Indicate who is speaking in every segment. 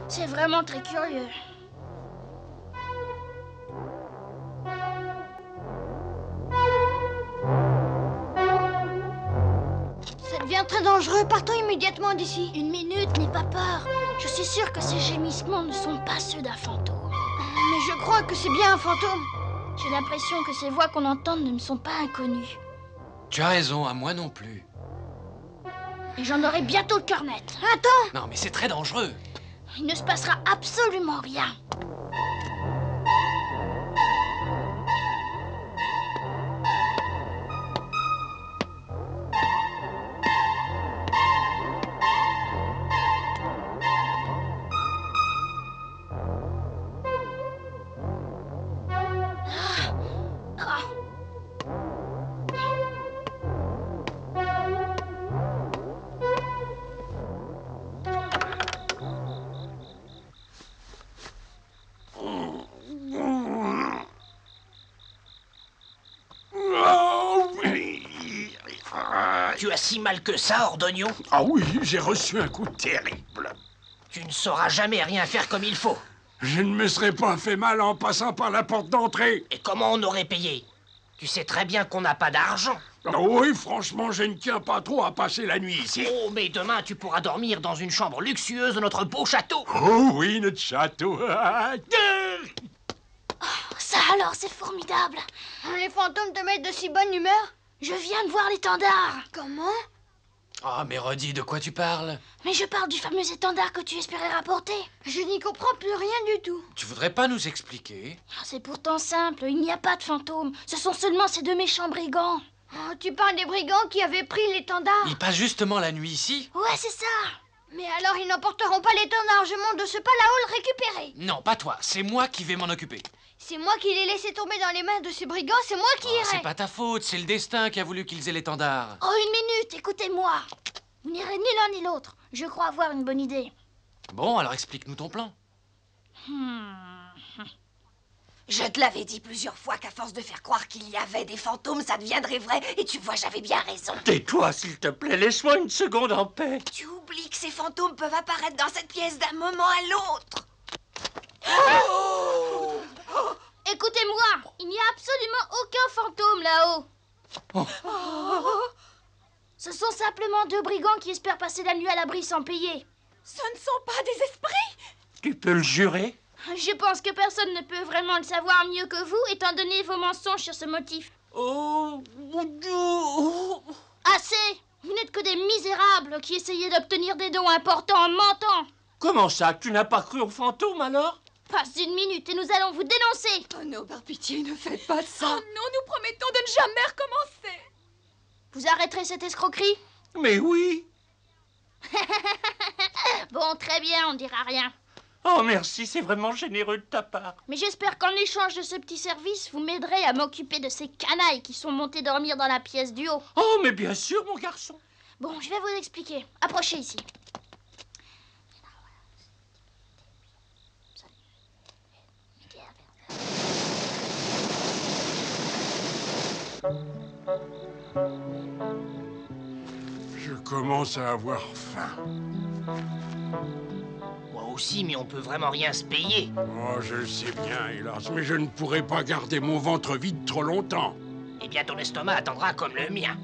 Speaker 1: C'est vraiment très curieux.
Speaker 2: Ça devient très dangereux. Partons immédiatement d'ici.
Speaker 1: Une minute, n'aie pas peur. Je suis sûre que ces gémissements ne sont pas ceux d'un fantôme.
Speaker 2: Mais je crois que c'est bien un fantôme.
Speaker 1: J'ai l'impression que ces voix qu'on entend ne me sont pas inconnues.
Speaker 3: Tu as raison, à moi non plus.
Speaker 1: Et j'en aurai bientôt le cœur net.
Speaker 2: Attends!
Speaker 3: Non, mais c'est très dangereux.
Speaker 1: Il ne se passera absolument rien.
Speaker 4: Tu as si mal que ça, Ordogno?
Speaker 5: Ah oui, j'ai reçu un coup terrible.
Speaker 4: Tu ne sauras jamais rien faire comme il faut.
Speaker 5: Je ne me serais pas fait mal en passant par la porte d'entrée.
Speaker 4: Et comment on aurait payé? Tu sais très bien qu'on n'a pas d'argent.
Speaker 5: Oh oui, franchement, je ne tiens pas trop à passer la nuit ici.
Speaker 4: Oh, mais demain, tu pourras dormir dans une chambre luxueuse de notre beau château.
Speaker 5: Oh oui, notre château.
Speaker 1: Ça alors, c'est formidable.
Speaker 2: Les fantômes te mettent de si bonne humeur?
Speaker 1: Je viens de voir l'étendard.
Speaker 2: Comment?
Speaker 3: Ah, mais redis, de quoi tu parles?
Speaker 1: Mais je parle du fameux étendard que tu espérais rapporter.
Speaker 2: Je n'y comprends plus rien du tout.
Speaker 3: Tu voudrais pas nous expliquer?
Speaker 1: C'est pourtant simple, il n'y a pas de fantômes. Ce sont seulement ces deux méchants brigands.
Speaker 2: Oh, tu parles des brigands qui avaient pris l'étendard?
Speaker 3: Ils passent justement la nuit ici?
Speaker 1: Ouais, c'est ça.
Speaker 2: Mais alors ils n'emporteront pas l'étendard, je monte de ce pas là-haut le récupérer.
Speaker 3: Non, pas toi, c'est moi qui vais m'en occuper.
Speaker 2: C'est moi qui l'ai laissé tomber dans les mains de ces brigands, c'est moi qui
Speaker 3: Oh,
Speaker 2: irai.
Speaker 3: c'est pas ta faute, c'est le destin qui a voulu qu'ils aient l'étendard.
Speaker 1: Oh, une minute, écoutez-moi. Vous n'irez ni l'un ni l'autre. Je crois avoir une bonne idée.
Speaker 3: Bon, alors explique-nous ton plan.
Speaker 6: Je te l'avais dit plusieurs fois qu'à force de faire croire qu'il y avait des fantômes, ça deviendrait vrai. Et tu vois, j'avais bien raison.
Speaker 7: Tais-toi, s'il te plaît, laisse-moi une seconde en paix.
Speaker 6: Tu oublies que ces fantômes peuvent apparaître dans cette pièce d'un moment à l'autre.
Speaker 1: Écoutez-moi, il n'y a absolument aucun fantôme là-haut. Ce sont simplement deux brigands qui espèrent passer la nuit à l'abri sans payer.
Speaker 6: Ce ne sont pas des esprits.
Speaker 7: Tu peux le jurer?
Speaker 1: Je pense que personne ne peut vraiment le savoir mieux que vous, étant donné vos mensonges sur ce motif.
Speaker 7: Oh, mon Dieu.
Speaker 1: Assez! Vous n'êtes que des misérables qui essayaient d'obtenir des dons importants en mentant.
Speaker 7: Comment ça? Tu n'as pas cru aux fantômes, alors?
Speaker 1: Passe une minute et nous allons vous dénoncer.
Speaker 6: Oh non, par pitié, ne faites pas ça.
Speaker 8: Oh non, nous promettons de ne jamais recommencer.
Speaker 1: Vous arrêterez cette escroquerie?
Speaker 7: Mais oui.
Speaker 1: Bon, très bien, on ne dira rien.
Speaker 7: Oh, merci, c'est vraiment généreux de ta part.
Speaker 1: Mais j'espère qu'en échange de ce petit service, vous m'aiderez à m'occuper de ces canailles qui sont montés dormir dans la pièce du haut.
Speaker 7: Oh, mais bien sûr, mon garçon.
Speaker 1: Bon, je vais vous expliquer. Approchez ici.
Speaker 5: Je commence à avoir faim.
Speaker 4: Moi aussi, mais on peut vraiment rien se payer.
Speaker 5: Oh, je le sais bien, hélas, mais je ne pourrai pas garder mon ventre vide trop longtemps.
Speaker 4: Eh bien, ton estomac attendra comme le mien.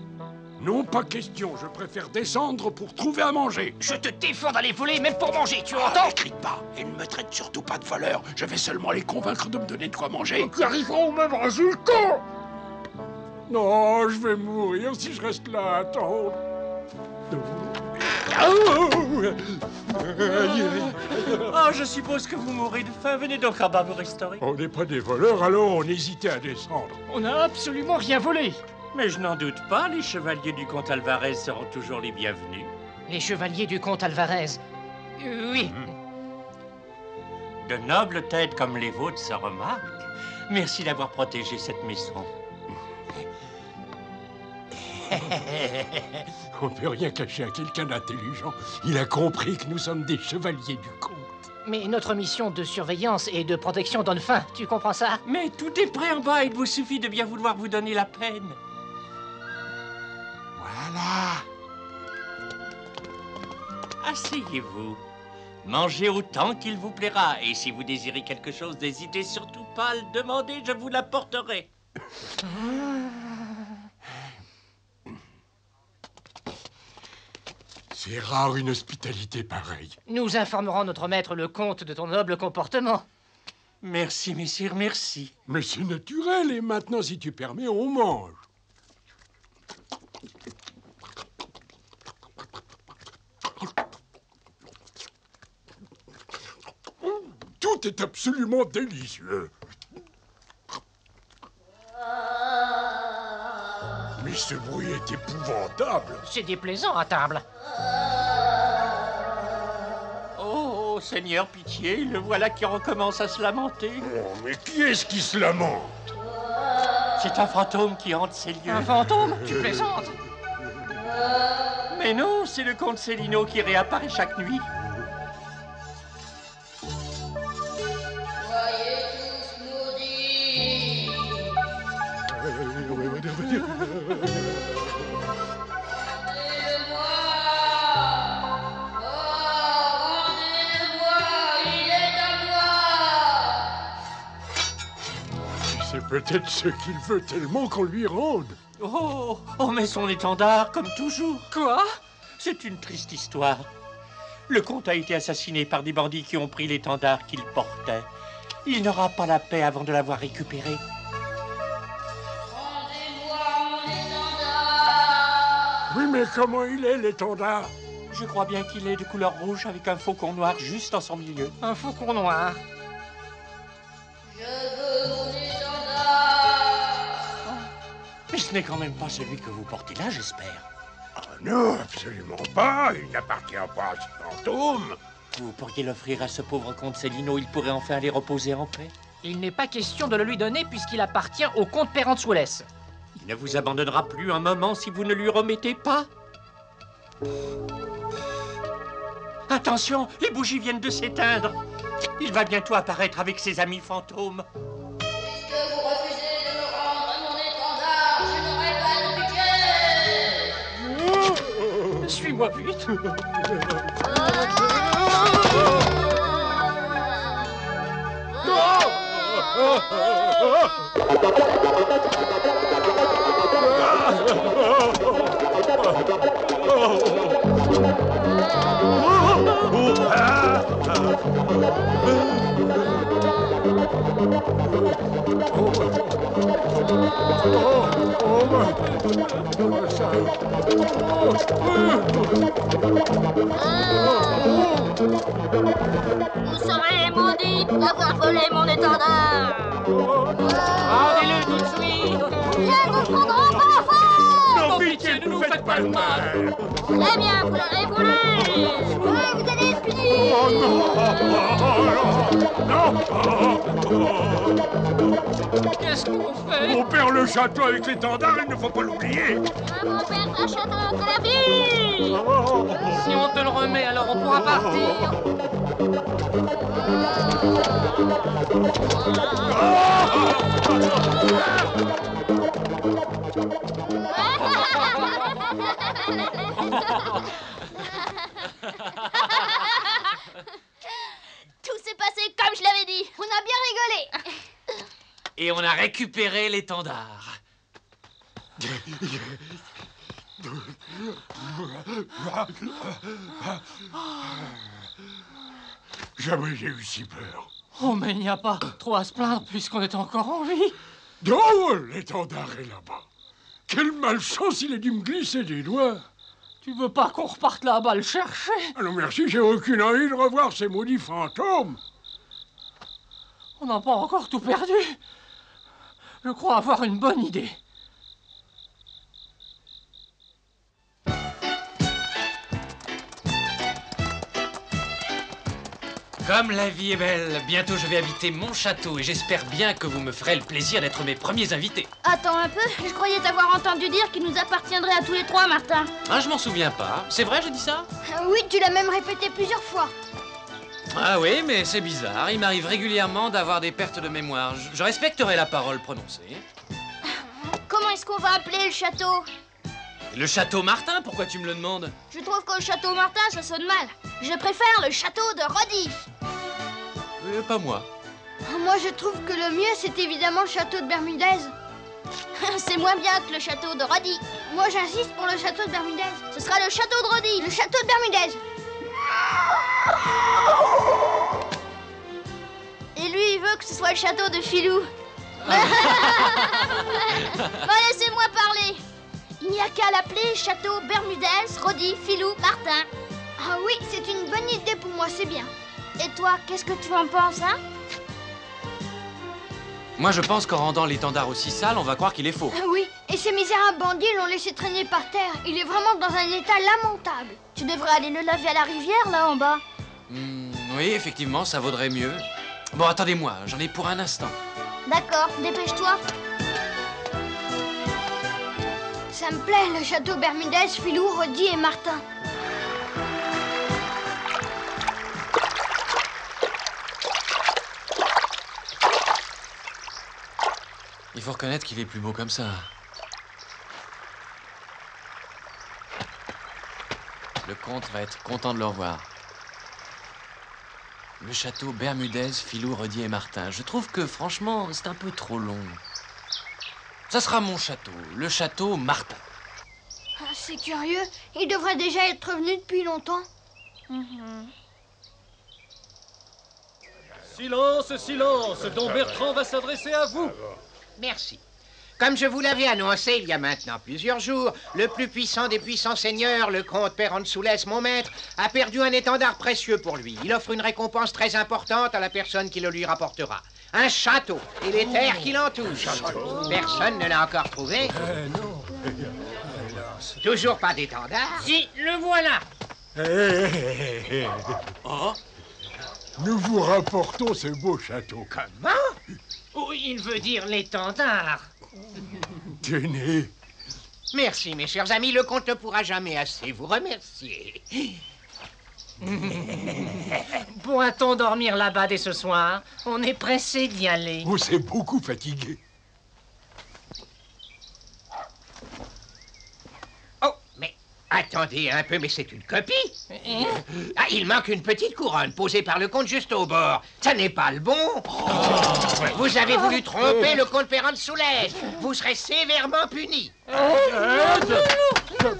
Speaker 5: Non, pas question, je préfère descendre pour trouver à manger.
Speaker 4: Je te défends d'aller voler, même pour manger, tu
Speaker 5: Ah,
Speaker 4: entends?
Speaker 5: ne crie pas, et ne me traite surtout pas de voleur. Je vais seulement les convaincre de me donner de quoi manger. Qui arriveront au même résultat. Non, je vais mourir si je reste là à attendre.
Speaker 7: Oh, je suppose que vous mourrez de faim. Venez donc en bas vous restaurer.
Speaker 5: On n'est pas des voleurs, alors on hésitait à descendre.
Speaker 9: On n'a absolument rien volé.
Speaker 7: Mais je n'en doute pas, les chevaliers du comte Alvarez seront toujours les bienvenus.
Speaker 4: Les chevaliers du comte Alvarez. Oui.
Speaker 7: De nobles têtes comme les vôtres se remarquent. Merci d'avoir protégé cette maison.
Speaker 5: On ne peut rien cacher à quelqu'un d'intelligent. Il a compris que nous sommes des chevaliers du comte.
Speaker 4: Mais notre mission de surveillance et de protection donne faim, tu comprends ça?
Speaker 7: Mais tout est prêt en bas, il vous suffit de bien vouloir vous donner la peine.
Speaker 5: Voilà.
Speaker 7: Asseyez-vous. Mangez autant qu'il vous plaira. Et si vous désirez quelque chose, n'hésitez surtout pas à le demander, je vous l'apporterai.
Speaker 5: C'est rare une hospitalité pareille.
Speaker 4: Nous informerons notre maître le comte de ton noble comportement.
Speaker 7: Merci, messire, merci.
Speaker 5: Mais c'est naturel, et maintenant, si tu permets, on mange. Tout est absolument délicieux. Mais ce bruit est épouvantable.
Speaker 4: C'est déplaisant à table.
Speaker 7: Oh, Seigneur, pitié, le voilà qui recommence à se lamenter.
Speaker 5: Oh, mais qui est-ce qui se lamente?
Speaker 7: C'est un fantôme qui hante ces lieux.
Speaker 4: Un fantôme? Tu plaisantes?
Speaker 7: Mais non, c'est le comte Célino qui réapparaît chaque nuit.
Speaker 5: C'est peut-être ce qu'il veut tellement qu'on lui rende.
Speaker 7: Oh, mais son étendard, comme toujours.
Speaker 4: Quoi?
Speaker 7: C'est une triste histoire. Le comte a été assassiné par des bandits qui ont pris l'étendard qu'il portait. Il n'aura pas la paix avant de l'avoir récupéré.
Speaker 5: Oui, mais comment il est, l'étendard?
Speaker 7: Je crois bien qu'il est de couleur rouge avec un faucon noir juste en son milieu.
Speaker 4: Un faucon noir.
Speaker 7: Mais ce n'est quand même pas celui que vous portez là, j'espère.
Speaker 5: Ah non, absolument pas. Il n'appartient pas à ce fantôme.
Speaker 7: Vous pourriez l'offrir à ce pauvre comte Célino, il pourrait enfin aller reposer en paix.
Speaker 4: Il n'est pas question de le lui donner puisqu'il appartient au comte Perensuoles.
Speaker 7: Il ne vous abandonnera plus un moment si vous ne lui remettez pas. Attention, les bougies viennent de s'éteindre. Il va bientôt apparaître avec ses amis fantômes.
Speaker 10: Puisque vous refusez de me rendre mon étendard, je n'aurai pas de pitié.
Speaker 4: Suis-moi vite.
Speaker 1: Vous serez maudit d'avoir volé mon étendard.
Speaker 4: Rendez-le tout de suite.
Speaker 1: Je ne vous prendrai pas fort.
Speaker 5: Non, pitié, ne nous faites pas de mal.
Speaker 1: Très bien, vous l'aurez voulu. Ouais, vous allez être puni.
Speaker 5: Oh non, non.
Speaker 4: Qu'est-ce qu'on fait?
Speaker 5: On perd le château avec l'étendard, il ne faut pas l'oublier.
Speaker 1: Mon père t'achète de la vie.
Speaker 4: Si on te le remet, alors on pourra partir.
Speaker 1: Tout s'est passé comme je l'avais dit.
Speaker 2: On a bien rigolé.
Speaker 3: Et on a récupéré l'étendard.
Speaker 5: Jamais j'ai eu si peur.
Speaker 4: Oh, mais il n'y a pas trop à se plaindre puisqu'on est encore en vie.
Speaker 5: Oh, l'étendard est là-bas. Quelle malchance, il a dû me glisser des doigts.
Speaker 4: Tu veux pas qu'on reparte là-bas le chercher?
Speaker 5: Ah non, merci, j'ai aucune envie de revoir ces maudits fantômes.
Speaker 4: On n'a pas encore tout perdu. Je crois avoir une bonne idée.
Speaker 3: Comme la vie est belle, bientôt je vais habiter mon château et j'espère bien que vous me ferez le plaisir d'être mes premiers invités.
Speaker 1: Attends un peu, je croyais t'avoir entendu dire qu'il nous appartiendrait à tous les trois, Martin.
Speaker 3: Ah, je m'en souviens pas. C'est vrai, j'ai dit ça?
Speaker 2: Oui, tu l'as même répété plusieurs fois.
Speaker 3: Ah oui, mais c'est bizarre. Il m'arrive régulièrement d'avoir des pertes de mémoire. Je respecterai la parole prononcée.
Speaker 1: Comment est-ce qu'on va appeler le château?
Speaker 3: Le château Martin, pourquoi tu me le demandes?
Speaker 1: Je trouve que le château Martin, ça sonne mal. Je préfère le château de Roddy.
Speaker 3: Pas moi.
Speaker 2: Moi, je trouve que le mieux, c'est évidemment le château de Bermudez.
Speaker 1: C'est moins bien que le château de Roddy.
Speaker 2: Moi, j'insiste pour le château de Bermudez.
Speaker 1: Ce sera le château de Roddy.
Speaker 2: Le château de Bermudez.
Speaker 1: Et lui, il veut que ce soit le château de Filou. Bon, laissez-moi parler. Il n'y a qu'à l'appeler château Bermudez, Roddy, Filou, Martin.
Speaker 2: Ah oui, c'est une bonne idée pour moi, c'est bien.
Speaker 1: Et toi, qu'est-ce que tu en penses, hein?
Speaker 3: Moi, je pense qu'en rendant l'étendard aussi sale, on va croire qu'il est faux.
Speaker 2: Oui, et ces misérables bandits l'ont laissé traîner par terre. Il est vraiment dans un état lamentable.
Speaker 1: Tu devrais aller le laver à la rivière, là, en bas.
Speaker 3: Oui, effectivement, ça vaudrait mieux. Bon, attendez-moi, j'en ai pour un instant.
Speaker 1: D'accord, dépêche-toi.
Speaker 2: Ça me plaît, le château Bermudez, Filou, Roddy et Martin.
Speaker 3: Il faut reconnaître qu'il est plus beau comme ça. Le comte va être content de le revoir. Le château Bermudez, Filou, Roddy et Martin. Je trouve que, franchement, c'est un peu trop long. Ça sera mon château, le château Martin.
Speaker 2: Ah, c'est curieux, il devrait déjà être revenu depuis longtemps.
Speaker 9: Silence, silence, Don Bertrand va s'adresser à vous.
Speaker 11: Merci. Comme je vous l'avais annoncé il y a maintenant plusieurs jours, le plus puissant des puissants seigneurs, le comte Pérantsoulès, mon maître, a perdu un étendard précieux pour lui. Il offre une récompense très importante à la personne qui le lui rapportera. Un château et les terres qui l'entourent. Personne ne l'a encore trouvé.
Speaker 5: Non.
Speaker 11: Toujours pas d'étendard?
Speaker 7: Si, le voilà.
Speaker 5: Oh. Nous vous rapportons ce beau château.
Speaker 11: Comment?
Speaker 7: Oh, il veut dire l'étendard.
Speaker 5: Tenez.
Speaker 11: Merci, mes chers amis. Le comte ne pourra jamais assez vous remercier.
Speaker 7: Pourra-t-on dormir là-bas dès ce soir? On est pressé d'y aller.
Speaker 5: Vous êtes beaucoup fatigué.
Speaker 11: Oh, mais attendez un peu, mais c'est une copie. Ah, il manque une petite couronne posée par le comte juste au bord. Ça n'est pas le bon. Vous avez voulu tromper le comte Pérantsoulès. Vous serez sévèrement puni.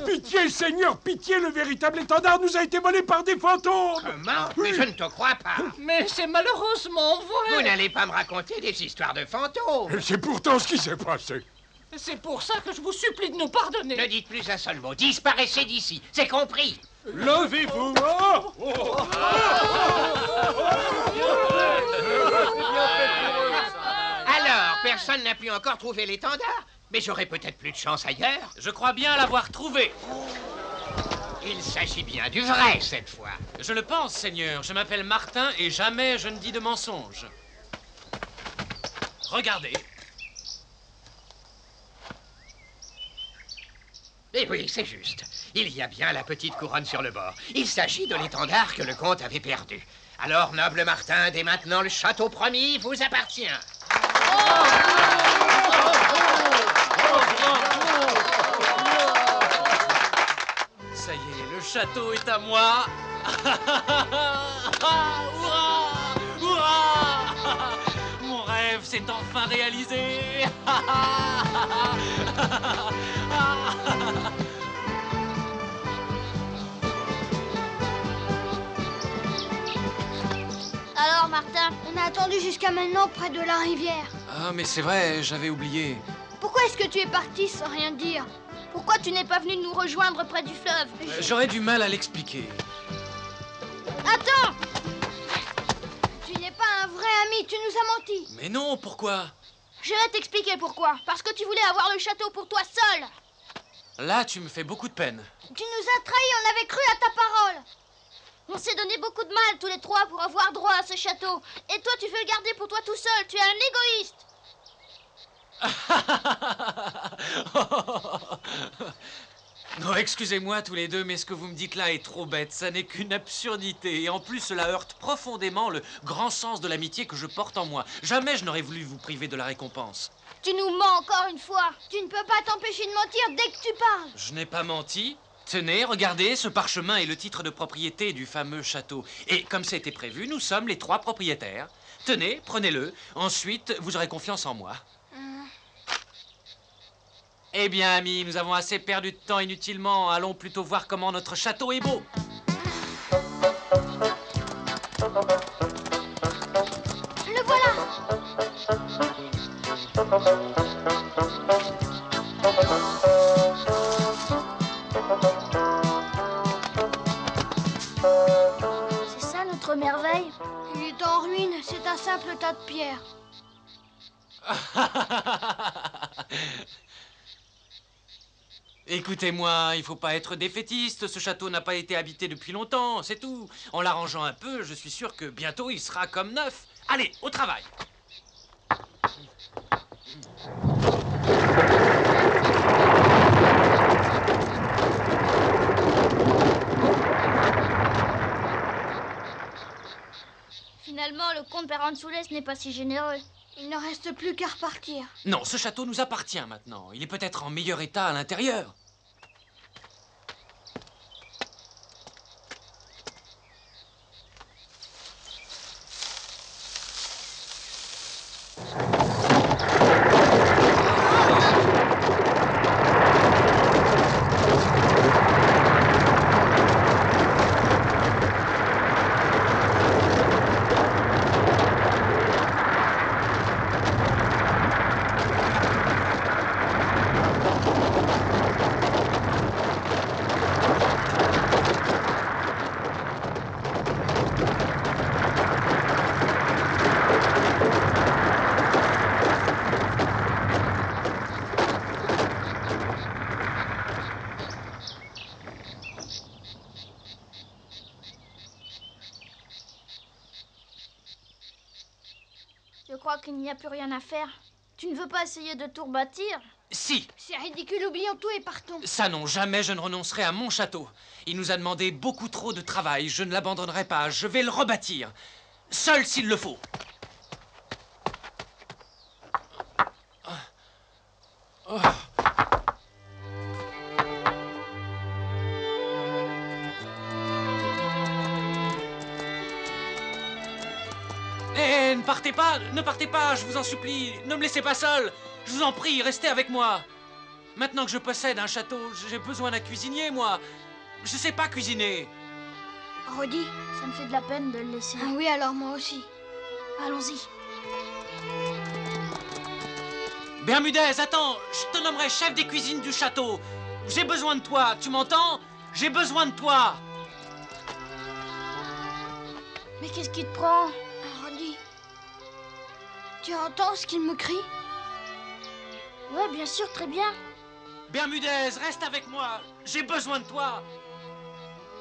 Speaker 5: Pitié, Seigneur, pitié, le véritable étendard nous a été volé par des fantômes.
Speaker 11: Comment? Mais je ne te crois pas.
Speaker 7: Mais c'est malheureusement vrai.
Speaker 11: Vous n'allez pas me raconter des histoires de fantômes.
Speaker 5: Et c'est pourtant ce qui s'est passé.
Speaker 7: C'est pour ça que je vous supplie de nous pardonner.
Speaker 11: Ne dites plus un seul mot. Disparaissez d'ici. C'est compris.
Speaker 5: Levez-vous.
Speaker 11: Alors, personne n'a pu encore trouver l'étendard. Mais j'aurai peut-être plus de chance ailleurs.
Speaker 3: Je crois bien l'avoir trouvé.
Speaker 11: Il s'agit bien du vrai, cette fois.
Speaker 3: Je le pense, Seigneur. Je m'appelle Martin et jamais je ne dis de mensonge. Regardez.
Speaker 11: Eh oui, c'est juste. Il y a bien la petite couronne sur le bord. Il s'agit de l'étendard que le comte avait perdu. Alors, noble Martin, dès maintenant, le château promis vous appartient.
Speaker 3: Ça y est, le château est à moi. Hurrah! Hurrah! Mon rêve s'est enfin réalisé.
Speaker 1: Alors, Martin,
Speaker 2: On a attendu jusqu'à maintenant près de la rivière.
Speaker 3: Ah, mais c'est vrai, j'avais oublié.
Speaker 2: Pourquoi est-ce que tu es parti sans rien dire?
Speaker 1: pourquoi tu n'es pas venu nous rejoindre près du fleuve?
Speaker 3: J'aurais du mal à l'expliquer.
Speaker 1: Attends!
Speaker 2: Tu n'es pas un vrai ami, tu nous as menti.
Speaker 3: Mais non, pourquoi?
Speaker 1: Je vais t'expliquer pourquoi. Parce que tu voulais avoir le château pour toi seul.
Speaker 3: Là, tu me fais beaucoup de peine.
Speaker 2: Tu nous as trahis, on avait cru à ta parole.
Speaker 1: On s'est donné beaucoup de mal tous les trois pour avoir droit à ce château. Et toi, tu veux le garder pour toi tout seul. Tu es un égoïste.
Speaker 3: Non, excusez-moi tous les deux, mais ce que vous me dites là est trop bête. Ça n'est qu'une absurdité. Et en plus, cela heurte profondément le grand sens de l'amitié que je porte en moi. Jamais je n'aurais voulu vous priver de la récompense.
Speaker 1: Tu nous mens encore une fois.
Speaker 2: Tu ne peux pas t'empêcher de mentir dès que tu parles.
Speaker 3: Je n'ai pas menti. Tenez, regardez, ce parchemin est le titre de propriété du fameux château. Et comme c'était prévu, nous sommes les 3 propriétaires. Tenez, prenez-le. Ensuite, vous aurez confiance en moi. Eh bien, amis, nous avons assez perdu de temps inutilement. Allons plutôt voir comment notre château est beau.
Speaker 2: Le voilà!
Speaker 1: C'est ça notre merveille?
Speaker 2: Il est en ruine, c'est un simple tas de pierres.
Speaker 3: Écoutez-moi, il faut pas être défaitiste. Ce château n'a pas été habité depuis longtemps, c'est tout. En l'arrangeant un peu, je suis sûr que bientôt il sera comme neuf. Allez, au travail.
Speaker 1: Finalement, le comte Peransoulès n'est pas si généreux.
Speaker 2: Il ne reste plus qu'à repartir.
Speaker 3: Non, ce château nous appartient maintenant. Il est peut-être en meilleur état à l'intérieur.
Speaker 1: Je crois qu'il n'y a plus rien à faire. Tu ne veux pas essayer de tout rebâtir?
Speaker 3: Si.
Speaker 2: C'est ridicule, oublions tout et partons.
Speaker 3: Ça non, jamais je ne renoncerai à mon château. Il nous a demandé beaucoup trop de travail. Je ne l'abandonnerai pas. Je vais le rebâtir. Seul s'il le faut. Eh, ne partez pas, je vous en supplie. Ne me laissez pas seul. Je vous en prie, restez avec moi. Maintenant que je possède un château, j'ai besoin d'un cuisinier, moi. Je sais pas cuisiner.
Speaker 2: Rodi,
Speaker 1: Ça me fait de la peine de le laisser.
Speaker 2: ah oui, alors moi aussi.
Speaker 1: Allons-y.
Speaker 3: Bermudez, attends, je te nommerai chef des cuisines du château. J'ai besoin de toi, tu m'entends? J'ai besoin de toi.
Speaker 1: Mais qu'est-ce qui te prend?
Speaker 2: Rodi, tu entends ce qu'il me crie?
Speaker 1: Ouais, bien sûr, très bien.
Speaker 3: Bermudez, reste avec moi. J'ai besoin de toi.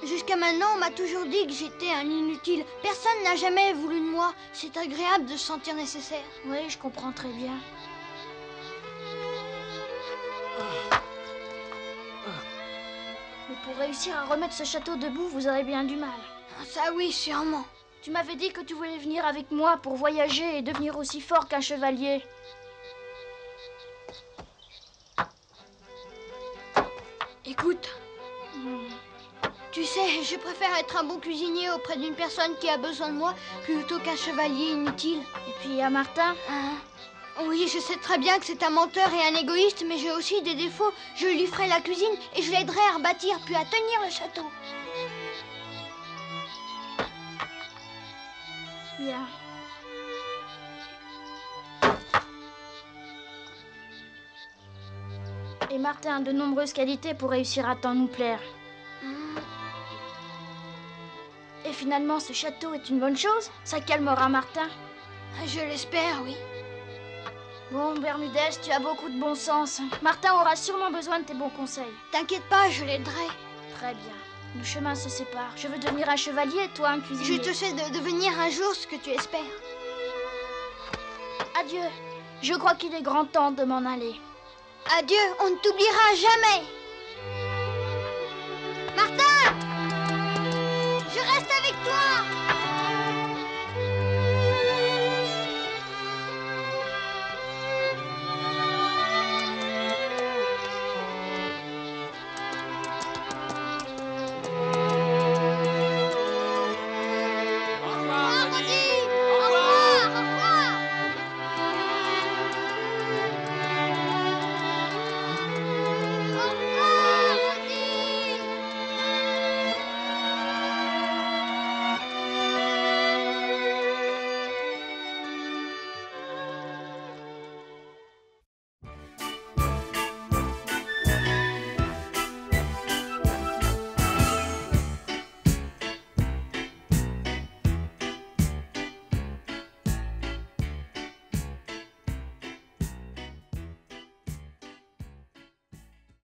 Speaker 2: Jusqu'à maintenant, on m'a toujours dit que j'étais un inutile. Personne n'a jamais voulu de moi. C'est agréable de se sentir nécessaire.
Speaker 1: Oui, je comprends très bien. Mais pour réussir à remettre ce château debout, vous aurez bien du mal.
Speaker 2: Ça oui, sûrement.
Speaker 1: Tu m'avais dit que tu voulais venir avec moi pour voyager et devenir aussi fort qu'un chevalier.
Speaker 2: Écoute, tu sais, je préfère être un bon cuisinier auprès d'une personne qui a besoin de moi plutôt qu'un chevalier inutile.
Speaker 1: Et puis à Martin?
Speaker 2: Oui, je sais très bien que c'est un menteur et un égoïste, mais j'ai aussi des défauts. Je lui ferai la cuisine et je l'aiderai à rebâtir puis à tenir le château.
Speaker 1: Bien. Et Martin a de nombreuses qualités pour réussir à tant nous plaire. Et finalement, ce château est une bonne chose? Ça calmera Martin?
Speaker 2: Je l'espère, oui.
Speaker 1: Bon, Bermudez, tu as beaucoup de bon sens. Martin aura sûrement besoin de tes bons conseils.
Speaker 2: T'inquiète pas, je l'aiderai.
Speaker 1: Très bien. Nos chemins se séparent. Je veux devenir un chevalier et toi un cuisinier.
Speaker 2: Je te sais de devenir un jour ce que tu espères.
Speaker 1: Adieu. Je crois qu'il est grand temps de m'en aller.
Speaker 2: Adieu, on ne t'oubliera jamais.